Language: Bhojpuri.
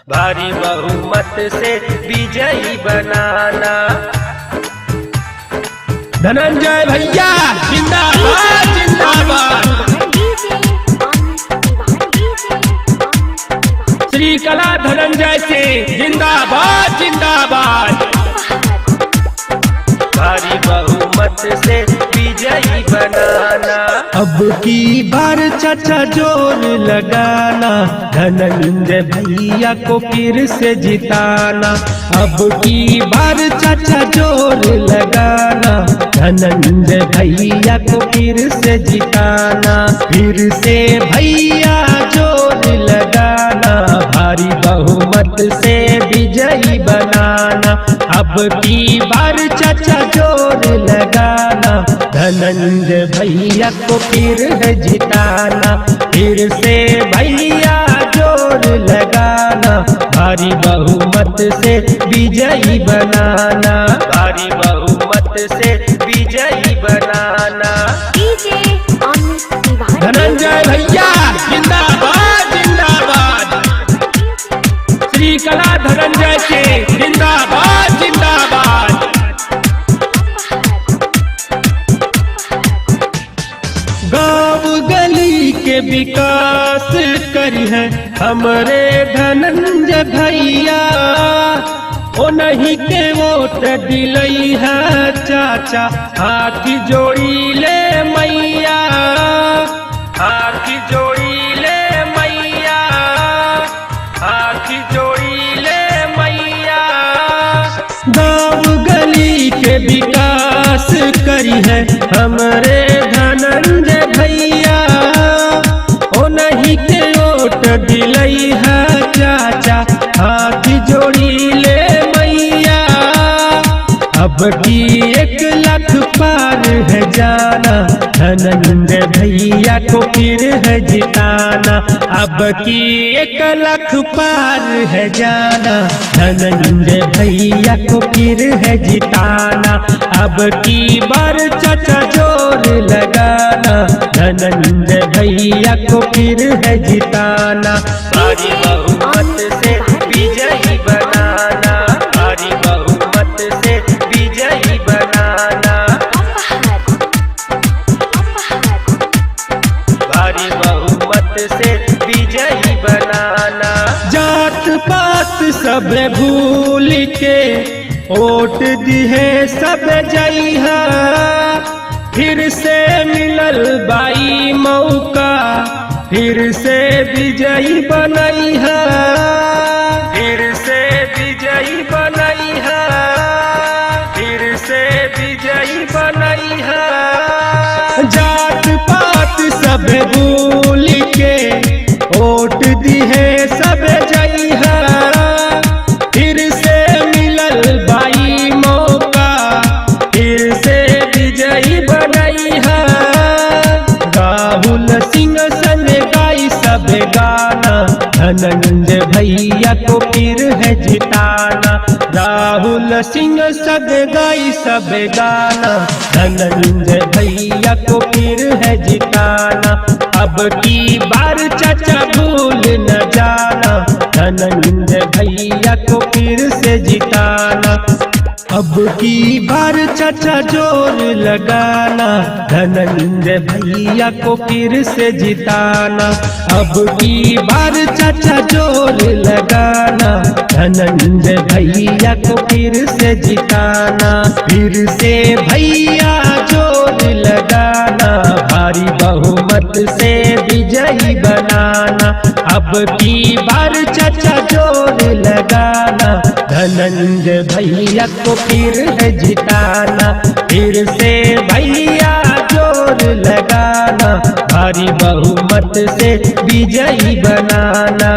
भारी बहुमत से विजयी बनाना। धनंजय भैया जिंदाबाद जिंदाबाद। श्री कला धनंजय सिंह जिंदाबाद जिंदाबाद। भारी बहुमत से विजयी बनाना। अब की बार चाचा जोर लगाना, धनंजय भैया को फिर से जिताना। अब की बार चाचा जोर लगाना, धनंजय भैया को फिर से जिताना। फिर से भैया जोर लगाना, भारी बहुमत से विजयी बनाना। अब की बार चाचा जोर लगाना, धनंजय भैया को फिर है जिताना। फिर से भैया जोर लगाना, भारी बहुमत से विजयी बनाना। भारी बहुमत से विजयी बनाना। धनंजय भैया जिंदाबाद जिंदाबाद। श्री कला धनंजय सिंह जिंदाबाद जिंदाबाद। गाँव गली के विकास करी है हमरे धनंजय भैया। ओ नहीं के वोट दिलई है चाचा, हाथ जोड़ी ले मैया। हाथ जोड़ी ले मैया, हाथ जोड़ी ले मैया। गाँव गली के विकास करी है हमरे धनंजय भैया। ओ नहीं के वोट दिलई है चाचा, हाथ जोड़ी ले मैया। अब की 1 लाख पार है जाना, धनंजय भैया को फिर है जिताना। अब की 1 लाख पार है जाना, धनंजय भैया को फिर है जिताना। अब की बार चाचा जोर लगाना, धनंजय भैया को फिर है जिताना। भारी बहुमत से विजयी बनाना। भारी बहुमत से विजयी बनाना। भारी बहुमत से विजयी बनाना। जात पात सब भूल के वोट दिहे सब जइहा। फिर से मिलल बाई मौका, फिर से विजयी बनैहा। फिर से विजयी बनैहा। फिर से विजयी बनैहा। जात पात सब भूल के वोट दिहे सब जइहा। फिर से मिलल बाई मौका, फिर से विजयी बनैहा। राहुल सिंह संग गाई सब गाना, धनंजय भैया को फिर है जिताना। राहुल सिंह संग गाई सब गाना, धनंजय भैया को फिर है जिताना। अब की बार चाचा भूल न जाना, धनंजय भैया को फिर से जिताना। अब की बार चाचा जोर लगाना, धनंजय भैया को फिर से जिताना। अब की बार चाचा जोर लगाना, धनंजय भैया को फिर से जिताना। फिर से भैया जोर लगाना, भारी बहुमत से विजयी बनाना। अब की बार चाचा जोर लगाना, धनंजय भैया को फिर है जिताना। फिर से भैया जोर लगाना, भारी बहुमत से विजयी बनाना।